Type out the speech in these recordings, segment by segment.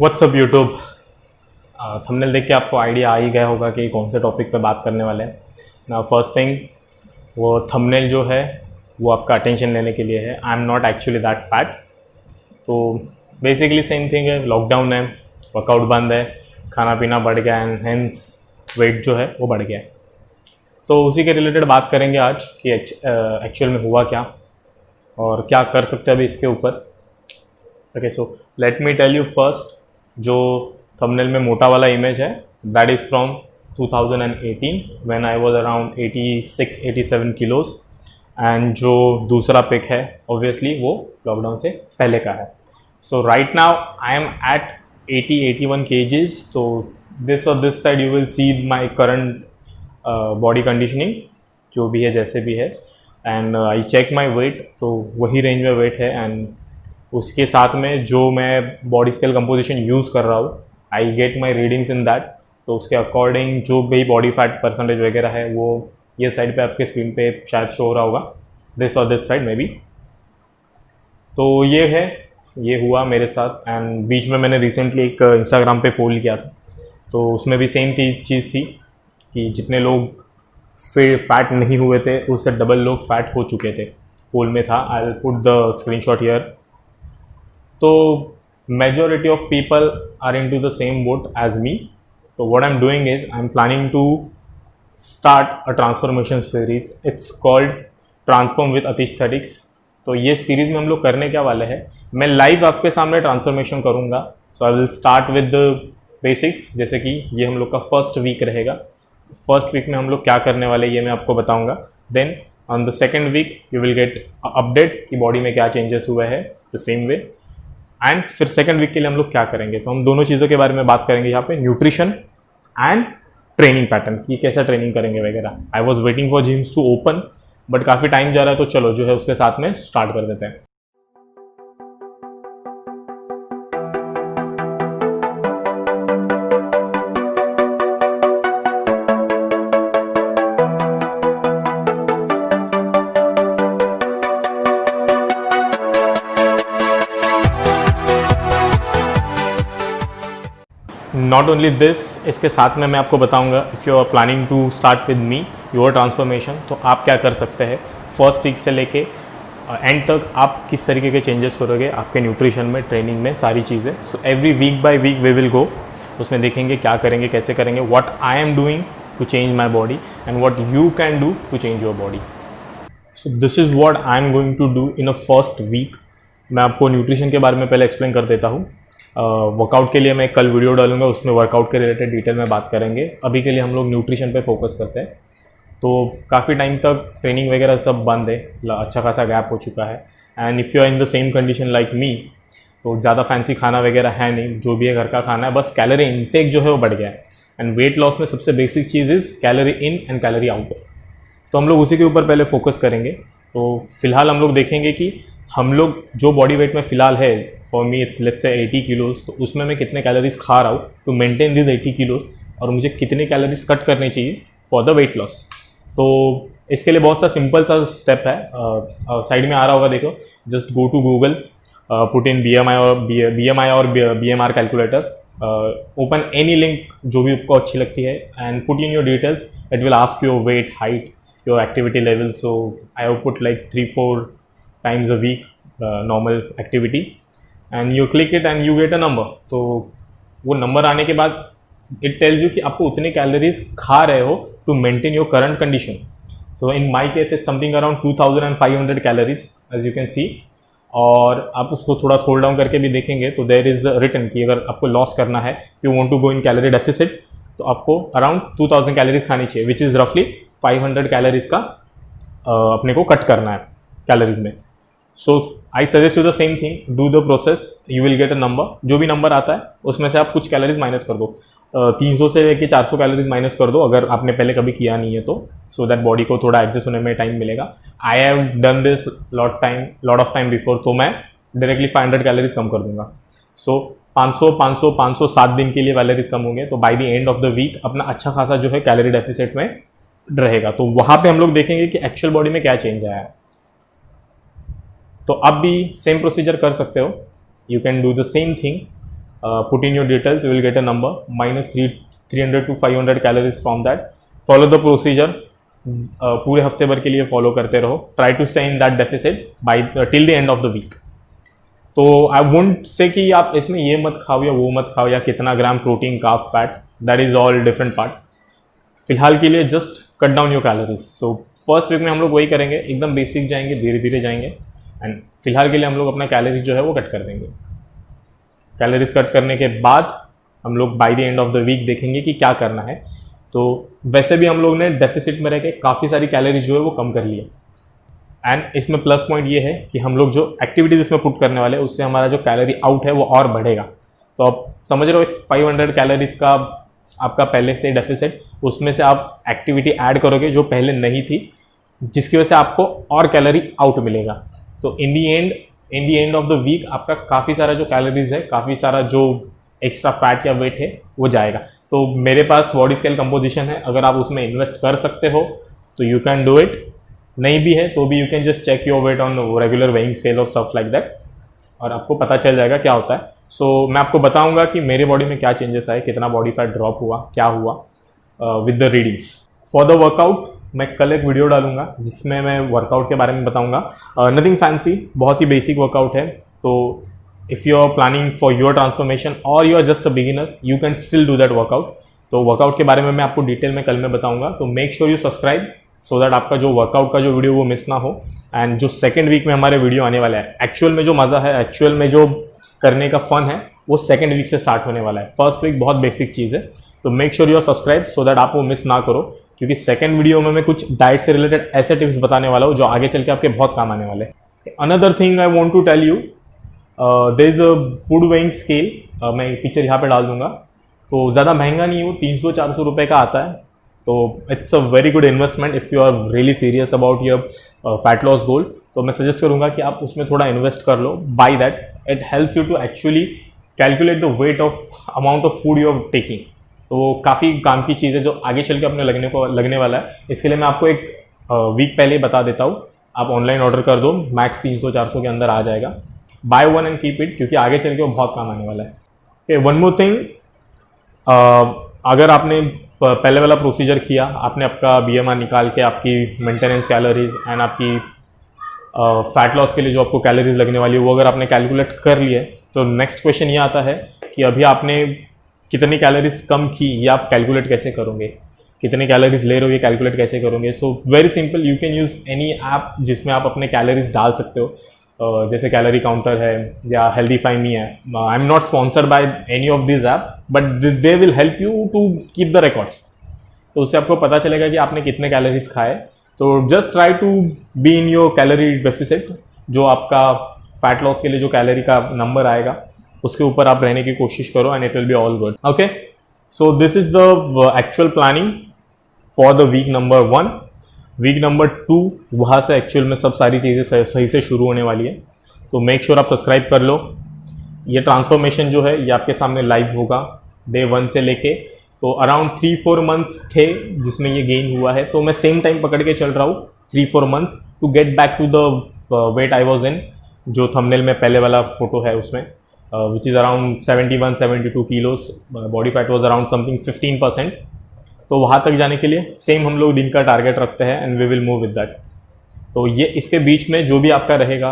WhatsApp YouTube. Thumbnail देख के आपको आइडिया आ ही गया होगा कि कौन से टॉपिक पे बात करने वाले हैं ना। फर्स्ट थिंग, वो थंबनेल जो है वो आपका अटेंशन लेने के लिए है। I am not actually that fat. तो बेसिकली सेम थिंग है, लॉकडाउन है, वर्कआउट बंद है, खाना पीना बढ़ गया एंड हेंस वेट जो है वो बढ़ गया है। तो उसी के रिलेटेड बात करेंगे आज कि एक्चुअल में हुआ क्या और क्या कर सकते हैं अभी इसके ऊपर। Okay, so let me tell you first, जो थंबनेल में मोटा वाला इमेज है that is from 2018 when I was around 86-87 kilos, and जो दूसरा पिक है ऑब्वियसली वो लॉकडाउन से पहले का है। So right now I am at 80-81 kgs। तो दिस और this side you will see my current body conditioning जो भी है जैसे भी है, and I check my weight, तो वही रेंज में वेट है। एंड उसके साथ में जो मैं बॉडी स्केल कंपोजिशन यूज़ कर रहा हूँ, I get my readings in that. तो उसके अकॉर्डिंग जो भी बॉडी फैट परसेंटेज वगैरह है वो ये साइड पे आपके स्क्रीन पे शायद शो हो रहा होगा, दिस और दिस साइड में भी। तो ये है, ये हुआ मेरे साथ। एंड बीच में मैंने रिसेंटली एक इंस्टाग्राम पे पोल किया था, तो उसमें भी सेम चीज़ थी कि जितने लोग फैट नहीं हुए थे उससे डबल लोग फैट हो चुके थे, पोल में था। I will put the screenshot here. तो majority of people are into the same boat as me. So what I'm doing is I'm planning to start a transformation series. It's called Transform with Aesthetics. तो ये series में हम लोग करने क्या वाले हैं, मैं लाइव आपके सामने ट्रांसफॉर्मेशन करूँगा। So I will start with the basics, जैसे कि ये हम लोग का फर्स्ट वीक रहेगा। फर्स्ट वीक में हम लोग क्या करने वाले ये मैं आपको बताऊँगा। Then on the second week you will get update कि बॉडी में क्या चेंजेस हुए हैं द सेम वे। एंड फिर सेकंड वीक के लिए हम लोग क्या करेंगे, तो हम दोनों चीज़ों के बारे में बात करेंगे यहाँ पे, न्यूट्रिशन एंड ट्रेनिंग पैटर्न की कैसा ट्रेनिंग करेंगे वगैरह। I was waiting for gyms to open, but काफ़ी टाइम जा रहा है, तो चलो जो है उसके साथ में स्टार्ट कर देते हैं। नॉट ओनली दिस, इसके साथ में मैं आपको बताऊंगा if you are planning to start with me your transformation, तो आप क्या कर सकते हैं फर्स्ट वीक से लेके एंड तक, आप किस तरीके के चेंजेस करोगे आपके न्यूट्रिशन में, ट्रेनिंग में, सारी चीज़ें। So every week by week we will go, उसमें देखेंगे क्या करेंगे, कैसे करेंगे, what I am doing to change my body and what you can do to change your body. So this is what I am going to do in a first week. मैं आपको nutrition के बारे में पहले explain कर देता हूँ। Workout के लिए मैं कल वीडियो डालूंगा, उसमें वर्कआउट के रिलेटेड डिटेल में बात करेंगे। अभी के लिए हम लोग न्यूट्रिशन पे फोकस करते हैं। तो काफ़ी टाइम तक ट्रेनिंग वगैरह सब बंद है, अच्छा खासा गैप हो चुका है। And if you are in the same condition like me, तो ज़्यादा फैंसी खाना वगैरह है नहीं, जो भी है घर का खाना है, बस कैलोरी इनटेक जो है वो बढ़ गया है। एंड वेट लॉस में सबसे basic cheese is calorie in and calorie out. तो हम लोग उसी के ऊपर पहले फोकस करेंगे। तो फिलहाल हम लोग देखेंगे कि हम लोग जो बॉडी वेट में फ़िलहाल है, for me it's let's say 80 kilos, तो उसमें मैं कितने कैलोरीज खा रहा हूँ टू मेंटेन दिस 80 किलोज, और मुझे कितने कैलोरीज कट करने चाहिए फॉर द वेट लॉस। तो इसके लिए बहुत सा सिंपल सा स्टेप है, साइड में आ रहा होगा, देखो, just go to Google, put in BMI और BMR calculator, open any link जो भी आपको अच्छी लगती है, and put in your details. It will ask your weight, height, your activity level. So I have put like 3-4 times a week normal activity, and you click it and you get a number। तो वो number आने के बाद it tells you कि आपको उतने calories खा रहे हो to maintain your current condition। so in my case it's something around 2500 calories as you can see। और आप उसको थोड़ा स्क्रॉल डाउन करके भी देखेंगे तो there is written कि अगर आपको लॉस करना है, if you want to go in calorie deficit, तो आपको अराउंड 2000 कैलोरीज खानी चाहिए, विच इज़ रफली 500 कैलोरीज का अपने को कट करना है कैलोरीज में। So I suggest you the same thing, do the process, you will get a number. जो भी नंबर आता है उसमें से आप कुछ कैलोरीज माइनस कर दो, 300 से लेके 400 कैलोरीज माइनस कर दो अगर आपने पहले कभी किया नहीं है तो, सो दैट बॉडी को थोड़ा एडजस्ट होने में टाइम मिलेगा। I have done this lot of time before, तो मैं डायरेक्टली 500 कैलोरीज कम कर दूंगा। सो 500 7 दिन के लिए कैलोरीज कम होंगे, तो by the end of the week अपना अच्छा खासा जो है कैलोरी डेफिसिट में रहेगा। तो वहाँ पे हम लोग देखेंगे कि एक्चुअल बॉडी में क्या चेंज आया है। तो आप भी सेम प्रोसीजर कर सकते हो, you can do the same thing. put in your details, you will get a number -300 to 500 calories from that. Follow the procedure. पूरे हफ्ते भर के लिए फॉलो करते रहो. Try to stay in that deficit by till the end of the week. तो I won't say कि आप इसमें ये मत खाओ या वो मत खाओ या कितना gram protein, carb, fat, that is all different part. फिलहाल के लिए just cut down your calories. So first week में हम लोग वही करेंगे, एकदम बेसिक जाएंगे, धीरे धीरे जाएंगे. एंड फिलहाल के लिए हम लोग अपना कैलोरीज जो है वो कट कर देंगे. कैलोरीज कट करने के बाद हम लोग by the end of the week देखेंगे कि क्या करना है. तो वैसे भी हम लोग ने डेफिसिट में रह के काफ़ी सारी कैलोरीज जो है वो कम कर ली है. एंड इसमें प्लस पॉइंट ये है कि हम लोग जो एक्टिविटीज़ इसमें पुट करने वाले हैं उससे हमारा जो कैलोरी आउट है वो और बढ़ेगा. तो आप समझ रहे हो, 500 कैलोरीज का आपका पहले से डेफिसिट, उसमें से आप एक्टिविटी ऐड करोगे जो पहले नहीं थी, जिसकी वजह से आपको और कैलोरी आउट मिलेगा. तो इन दी एंड ऑफ द वीक आपका काफ़ी सारा जो कैलोरीज है, काफ़ी सारा जो एक्स्ट्रा फैट या वेट है वो जाएगा. तो मेरे पास बॉडी स्केल कंपोजिशन है, अगर आप उसमें इन्वेस्ट कर सकते हो तो यू कैन डू इट. नहीं भी है तो भी you can just check your weight on regular weighing scale और स्टफ लाइक दैट, और आपको पता चल जाएगा क्या होता है. सो मैं आपको बताऊंगा कि मेरे बॉडी में क्या चेंजेस आए, कितना बॉडी फैट ड्रॉप हुआ, क्या हुआ with the readings. For the workout मैं कल एक वीडियो डालूंगा जिसमें मैं वर्कआउट के बारे में बताऊंगा. नथिंग फैंसी, बहुत ही बेसिक वर्कआउट है. तो if you are planning for your transformation or you are just a beginner, you can still do that workout. तो वर्कआउट के बारे में मैं आपको डिटेल में कल में बताऊंगा. तो make sure you subscribe so that आपका जो वर्कआउट का जो वीडियो वो मिस ना हो. एंड जो सेकंड वीक में हमारे वीडियो आने वाला है, एक्चुअल में जो मज़ा है, एक्चुअल में जो करने का फन है, वो सेकंड वीक से स्टार्ट होने वाला है. फर्स्ट वीक बहुत बेसिक चीज़ है. तो make sure you are subscribe so that आप वो मिस ना करो, क्योंकि सेकंड वीडियो में मैं कुछ डाइट से रिलेटेड ऐसे टिप्स बताने वाला हूँ जो आगे चल के आपके बहुत काम आने वाले हैं. Another thing I want to tell you, there is a food weighing scale. मैं पिक्चर यहाँ पे डाल दूंगा. तो ज़्यादा महंगा नहीं है वो, 300-400 रुपये का आता है. तो it's a very good investment if you are really serious about your fat loss goal. तो मैं सजेस्ट करूँगा कि आप उसमें थोड़ा इन्वेस्ट कर लो. By that it helps you to actually calculate the weight of amount of food you are taking. तो वो काफ़ी काम की चीज़ है जो आगे चल के अपने लगने वाला है. इसके लिए मैं आपको एक वीक पहले बता देता हूँ. आप ऑनलाइन ऑर्डर कर दो, मैक्स 300-400 के अंदर आ जाएगा. By one and keep it, क्योंकि आगे चल के वो बहुत काम आने वाला है. ओके, वन मोर थिंग, अगर आपने पहले वाला प्रोसीजर किया, आपने आपका BMR निकाल के आपकी मेंटेनेंस कैलोरीज एंड आपकी फैट लॉस के लिए जो आपको कैलोरीज लगने वाली है वो अगर आपने कैलकुलेट कर लिए, तो नेक्स्ट क्वेश्चन ये आता है कि अभी आपने कितनी कैलोरीज कम की, ये आप कैलकुलेट कैसे करोगे, कितनी कैलोरीज ले रहे हो ये कैलकुलेट कैसे करोगे. So very simple, you can use any app जिसमें आप अपने कैलोरीज डाल सकते हो. जैसे कैलोरी काउंटर है या हेल्दीफाई है. I am not sponsored by any of this app, but they will help you to keep the records. तो उससे आपको पता चलेगा कि आपने कितने कैलोरीज खाए. तो just try to be in your calorie deficit. जो आपका फैट लॉस के लिए जो कैलोरी का नंबर आएगा उसके ऊपर आप रहने की कोशिश करो and it will be all good. Okay, so this is the actual planning for the week number 1. Week number 2 वहाँ से एक्चुअल में सब सारी चीज़ें सही से शुरू होने वाली है. तो मेक श्योर आप सब्सक्राइब कर लो. ये ट्रांसफॉर्मेशन जो है ये आपके सामने लाइव होगा डे 1 से लेके. तो अराउंड 3-4 मंथ्स थे जिसमें ये गेन हुआ है. तो मैं सेम टाइम पकड़ के चल रहा हूँ 3-4 months to get back to the weight I was in. जो थंबनेल में पहले वाला फोटो है उसमें which is around 71-72 kilos. Body fat was around something 15%. तो वहाँ तक जाने के लिए सेम हम लोग दिन का टारगेट रखते हैं and we will move with that. तो ये इसके बीच में जो भी आपका रहेगा,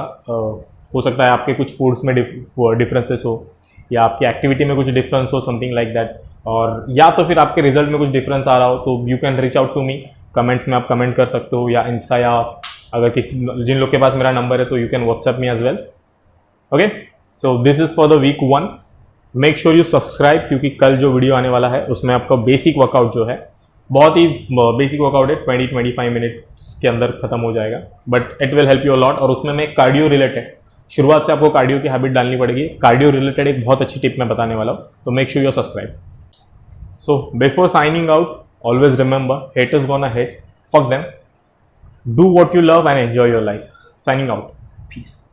हो सकता है आपके कुछ फूड्स में डिफरेंसेस हो, या आपकी एक्टिविटी में कुछ डिफरेंस हो, समथिंग लाइक दैट, और या तो फिर आपके रिजल्ट में कुछ डिफरेंस आ रहा हो, तो you can reach out to me. Comments में आप कमेंट कर सकते हो, या इंस्टा, या अगर जिन लोग के पास मेरा नंबर है तो you can WhatsApp me as well. Okay, so this is for the week 1. Make sure you subscribe, क्योंकि कल जो वीडियो आने वाला है उसमें आपका बेसिक वर्कआउट जो है, बहुत ही बेसिक वर्कआउट है, 20-25 मिनट्स के अंदर खत्म हो जाएगा, but it will help you a lot. और उसमें मैं कार्डियो रिलेटेड, शुरुआत से आपको कार्डियो की हैबिट डालनी पड़ेगी. कार्डियो रिलेटेड एक बहुत अच्छी टिप मैं बताने वाला हूँ. तो make sure you subscribe. So before signing out, always remember, haters gonna hate, fuck them. Do what you love and enjoy your life. Signing out. Peace.